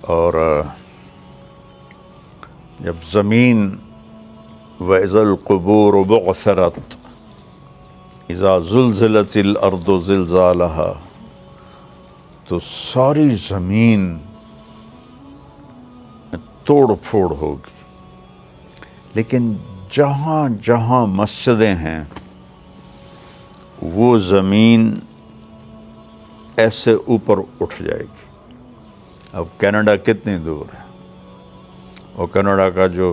اور جب زمین وَإِذَا الْقُبُورُ بُعْثِرَتْ اذا زلزلت الارض زلزالها، تو ساری زمین توڑ پھوڑ ہوگی، لیکن جہاں جہاں مسجدیں ہیں وہ زمین ایسے اوپر اٹھ جائے گی۔ اب کینیڈا کتنی دور ہے، اور کینیڈا کا جو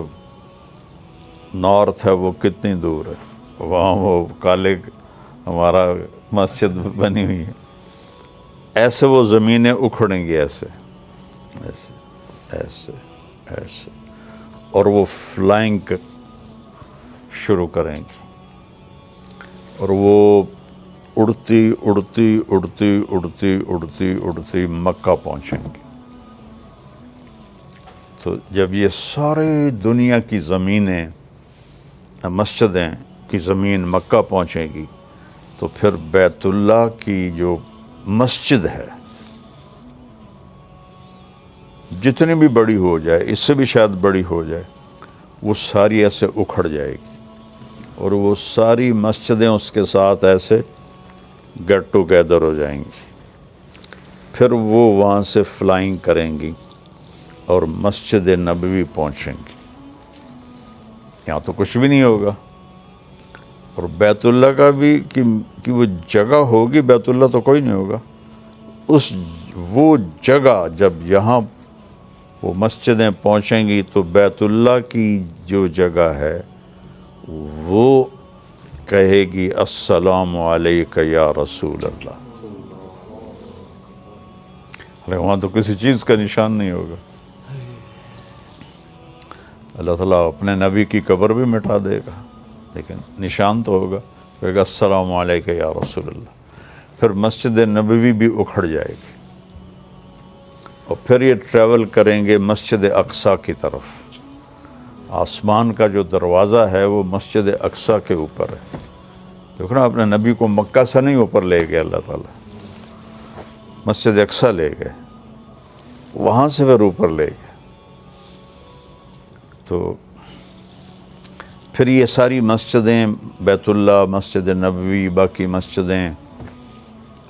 نارتھ ہے وہ کتنی دور ہے، وہاں وہ کالے ہمارا مسجد بنی ہوئی ہے، ایسے وہ زمینیں اکھڑیں گی، ایسے ایسے ایسے ایسے، اور وہ فلائنگ شروع کریں گی، اور وہ اڑتی اڑتی اڑتی اڑتی اڑتی اڑتی مکہ پہنچیں گی۔ تو جب یہ سارے دنیا کی زمینیں، مسجدیں کی زمین مکہ پہنچے گی، تو پھر بیت اللہ کی جو مسجد ہے جتنی بھی بڑی ہو جائے، اس سے بھی شاید بڑی ہو جائے، وہ ساری ایسے اکھڑ جائے گی، اور وہ ساری مسجدیں اس کے ساتھ ایسے گیٹ ٹوگیدر ہو جائیں گی۔ پھر وہ وہاں سے فلائنگ کریں گی اور مسجد نبوی پہنچیں گی۔ یہاں تو کچھ بھی نہیں ہوگا، اور بیت اللہ کا بھی کہ وہ جگہ ہوگی، بیت اللہ تو کوئی نہیں ہوگا۔ وہ جگہ جب یہاں وہ مسجدیں پہنچیں گی تو بیت اللہ کی جو جگہ ہے وہ کہے گی السلام علیک یا رسول اللہ۔ وہاں تو کسی چیز کا نشان نہیں ہوگا، اللہ تعالیٰ اپنے نبی کی قبر بھی مٹا دے گا، لیکن نشان تو ہوگا، کہے گا السلام علیک یا رسول اللہ۔ پھر مسجد نبوی بھی اکھڑ جائے گی، اور پھر یہ ٹریول کریں گے مسجد اقصیٰ کی طرف۔ آسمان کا جو دروازہ ہے وہ مسجد اقصیٰ کے اوپر ہے۔ دیکھو نا، اپنے نبی کو مکہ سے نہیں اوپر لے گئے اللہ تعالیٰ، مسجد اقصیٰ لے گئے، وہاں سے پھر اوپر لے گئے۔ تو پھر یہ ساری مسجدیں، بیت اللہ، مسجد نبوی، باقی مسجدیں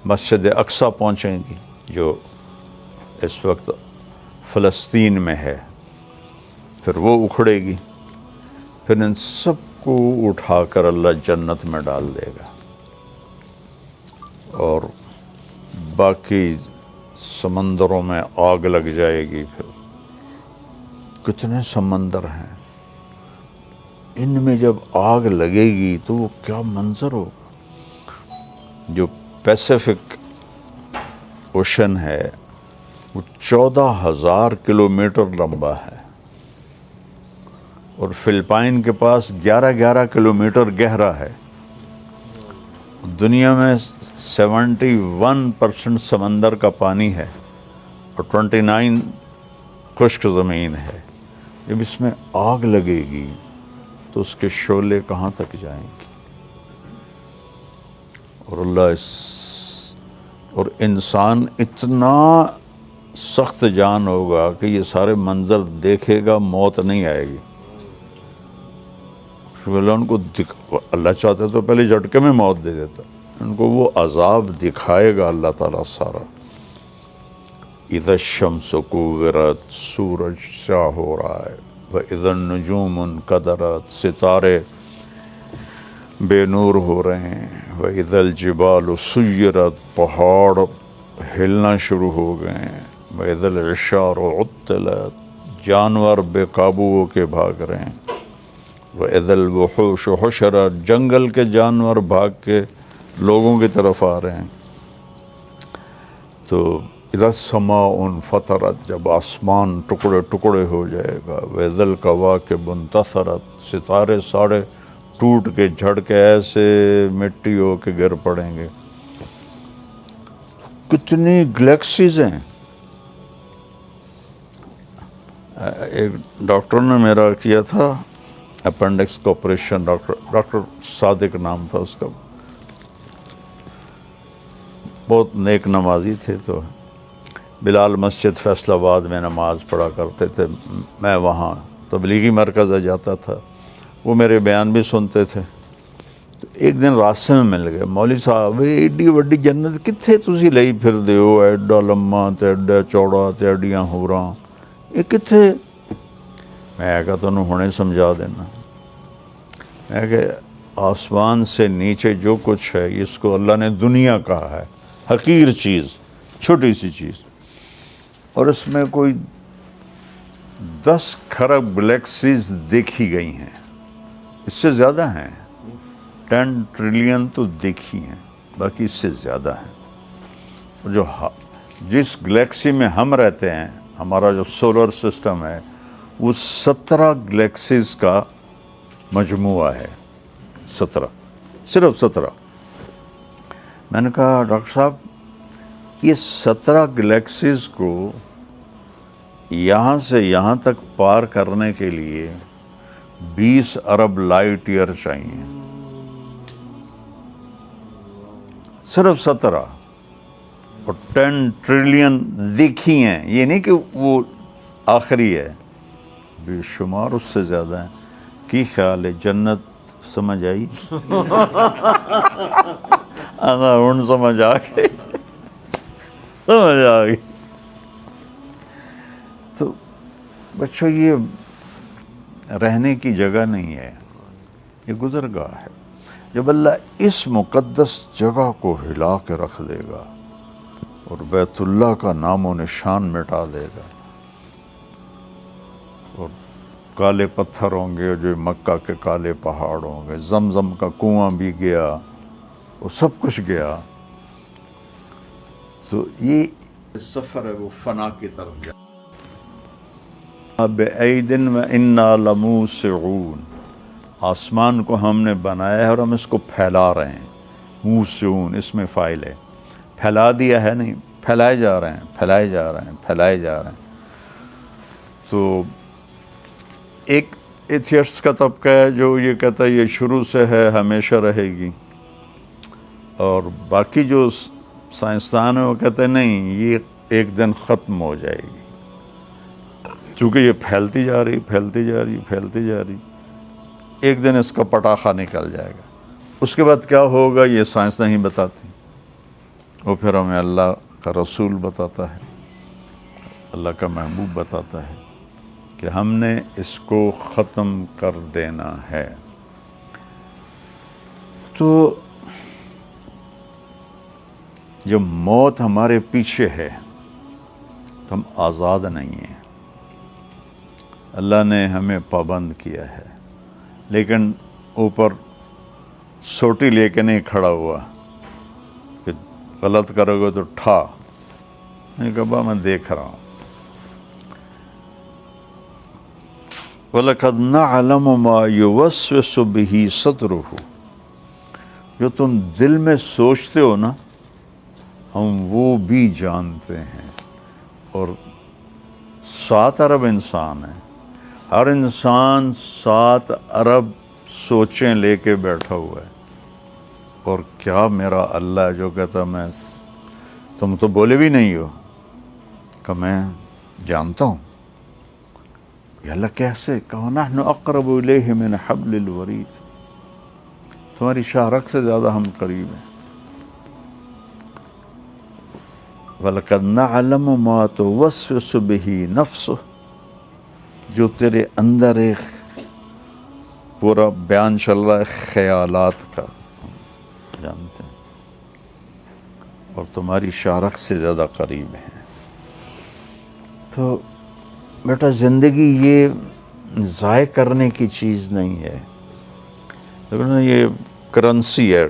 مسجد اقصیٰ پہنچیں گی جو اس وقت فلسطین میں ہے، پھر وہ اکھڑے گی، پھر ان سب کو اٹھا کر اللہ جنت میں ڈال دے گا، اور باقی سمندروں میں آگ لگ جائے گی۔ پھر کتنے سمندر ہیں، ان میں جب آگ لگے گی تو وہ کیا منظر ہوگا۔ جو پیسیفک اوشن ہے وہ 14,000 کلومیٹر لمبا ہے، اور فلپائن کے پاس 11 کلومیٹر گہرا ہے۔ دنیا میں 71% سمندر کا پانی ہے، اور 29 خشک زمین ہے۔ جب اس میں آگ لگے گی تو اس کے شعلے کہاں تک جائیں گے، اور اور انسان اتنا سخت جان ہوگا کہ یہ سارے منظر دیکھے گا، موت نہیں آئے گی۔ ان کو اللہ چاہتے تو پہلے جھٹکے میں موت دے دیتا، ان کو وہ عذاب دکھائے گا اللہ تعالیٰ سارا۔ اذا الشمس کورت، سورج شاہ ہو رہا ہے، وَإِذَا النُّجُومُ انْقَدَرَتْ، ستارے بے نور ہو رہے ہیں، وَإِذَا الْجِبَالُ سُيِّرَتْ، پہاڑ ہلنا شروع ہو گئے ہیں، وَإِذَا الْعِشَارُ عُطِّلَتْ، جانور بے قابو ہو کے بھاگ رہے ہیں، وَإِذَا الْوُحُوشُ حُشِرَتْ، جنگل کے جانور بھاگ کے لوگوں کی طرف آ رہے ہیں۔ تو اذا السماء انفطرت، جب آسمان ٹکڑے ٹکڑے ہو جائے گا، وَإِذَا الْكَوَاكِبُ انتثرت، ستارے ساڑے ٹوٹ کے جھڑ کے ایسے مٹی ہو کے گر پڑیں گے۔ کتنی گلیکسیز ہیں۔ ایک ڈاکٹر نے میرا کیا تھا اپینڈکس کا آپریشن، ڈاکٹر صادق نام تھا اس کا، بہت نیک نمازی تھے۔ تو بلال مسجد فیصل آباد میں نماز پڑھا کرتے تھے، میں وہاں تبلیغی مرکز جاتا تھا، وہ میرے بیان بھی سنتے تھے۔ تو ایک دن راستے میں مل گئے، مولوی صاحب ایڈی وڈی جنت کتنے تسی لئی پھر دے ہو، ایڈا لما تے ایڈا چوڑا تے ایڈیاں ہوراں، یہ کتنے؟ میں کہا تمہیں ہونے سمجھا دینا، میں کہ آسمان سے نیچے جو کچھ ہے اس کو اللہ نے دنیا کہا ہے، حقیر چیز، چھوٹی سی چیز، اور اس میں کوئی 10 کھرب گلیکسیز دیکھی گئی ہیں، اس سے زیادہ ہیں، 10 ٹریلین تو دیکھی ہیں، باقی اس سے زیادہ ہیں۔ اور جو جس گلیکسی میں ہم رہتے ہیں، ہمارا جو سولر سسٹم ہے، وہ 17 گلیکسیز کا مجموعہ ہے، 17، صرف 17۔ میں نے کہا ڈاکٹر صاحب یہ 17 گلیکسیز کو یہاں سے یہاں تک پار کرنے کے لیے 20 ارب لائٹ ایئر چاہیے، صرف 17، اور 10 ٹریلین دیکھی ہیں، یہ نہیں کہ وہ آخری ہے، بے شمار اس سے زیادہ ہیں۔ کی خیال ہے جنت سمجھ آئی؟ آنا ہن سمجھ آ گئی، سمجھ آ گئی۔ تو بچوں یہ رہنے کی جگہ نہیں ہے، یہ گزرگاہ ہے۔ جب اللہ اس مقدس جگہ کو ہلا کے رکھ دے گا اور بیت اللہ کا نام و نشان مٹا دے گا، اور کالے پتھر ہوں گے، جو مکہ کے کالے پہاڑ ہوں گے، زمزم کا کنواں بھی گیا، وہ سب کچھ گیا، تو یہ سفر ہے وہ فنا کی طرف جائے۔ بِأَيْدٍ وَإِنَّا لَمُوسِعُونَ، آسمان کو ہم نے بنایا ہے اور ہم اس کو پھیلا رہے ہیں، موسعون اس میں فاعل ہے، پھیلا دیا ہے نہیں، پھیلائے جا رہے ہیں، پھیلائے جا رہے ہیں، پھیلائے جا رہے ہیں۔ تو ایک ایتھیسٹ کا طبقہ ہے جو یہ کہتا ہے یہ شروع سے ہے، ہمیشہ رہے گی، اور باقی جو سائنسدان ہیں وہ کہتے ہیں نہیں، یہ ایک دن ختم ہو جائے گی، چونکہ یہ پھیلتی جا رہی، پھیلتی جا رہی، پھیلتی جا رہی، ایک دن اس کا پٹاخہ نکل جائے گا۔ اس کے بعد کیا ہوگا یہ سائنس نہیں بتاتی، وہ پھر ہمیں اللہ کا رسول بتاتا ہے، اللہ کا محبوب بتاتا ہے کہ ہم نے اس کو ختم کر دینا ہے۔ تو جب موت ہمارے پیچھے ہے تو ہم آزاد نہیں ہیں، اللہ نے ہمیں پابند کیا ہے، لیکن اوپر سوٹی لے کے نہیں کھڑا ہوا کہ غلط کرو گے تو ٹھا، میں کہا با میں دیکھ رہا ہوں۔ وَلَقَدْ نَعْلَمُ مَا يُوَسْوِسُ بِهِ صَدْرُهُ، جو تم دل میں سوچتے ہو نا، ہم وہ بھی جانتے ہیں۔ اور 7 ارب انسان ہیں، ہر انسان 7 ارب سوچیں لے کے بیٹھا ہوا ہے، اور کیا میرا اللہ جو کہتا میں تم تو بولے بھی نہیں ہو کہ میں جانتا ہوں، یا اللہ کیسے؟ کہا نحن اقرب الیہ من حبل الورید، تمہاری شاہرگ سے زیادہ ہم قریب ہیں۔ وَلَقَدْ نَعْلَمُ مَا تُوَسْوِسُ بِهِ نَفْسُهُ، جو تیرے اندر ایک پورا بیان چل رہا ہے خیالات کا، جانتے ہیں، اور تمہاری شاہرگ سے زیادہ قریب ہیں۔ تو بیٹا زندگی یہ ضائع کرنے کی چیز نہیں ہے، لیکن یہ کرنسی ہے،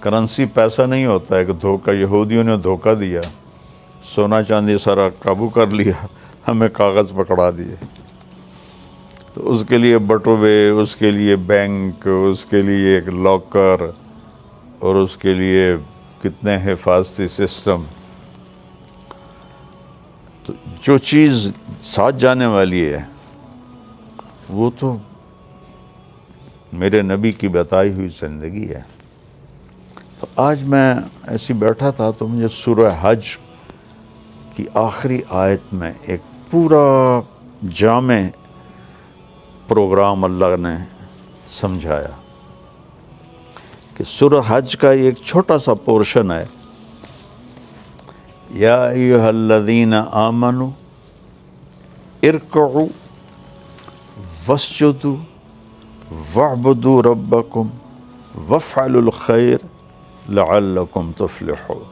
کرنسی پیسہ نہیں ہوتا ہے کہ دھوکہ، یہودیوں نے دھوکہ دیا، سونا چاندی سارا قابو کر لیا، ہمیں کاغذ پکڑا دیے، تو اس کے لیے بٹوے، اس کے لیے بینک، اس کے لیے ایک لاکر، اور اس کے لیے کتنے حفاظتی سسٹم۔ تو جو چیز ساتھ جانے والی ہے وہ تو میرے نبی کی بتائی ہوئی زندگی ہے۔ تو آج میں ایسی بیٹھا تھا تو مجھے سورہ حج کی آخری آیت میں ایک پورا جامع پروگرام اللہ نے سمجھایا کہ سورہ حج کا ایک چھوٹا سا پورشن ہے، یا ایھا الذین آمنوا ارکعوا واسجدوا واعبدوا ربکم وافعلوا الخیر لعلکم تفلحون۔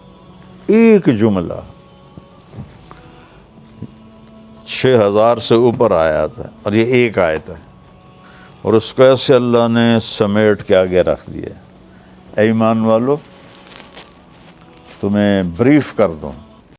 ایک جملہ 6000 سے اوپر آیات ہے اور یہ ایک آیت ہے، اور اس کو ایسے اللہ نے سمیٹ کے آگے رکھ دیا۔ اے ایمان والو، تمہیں بریف کر دوں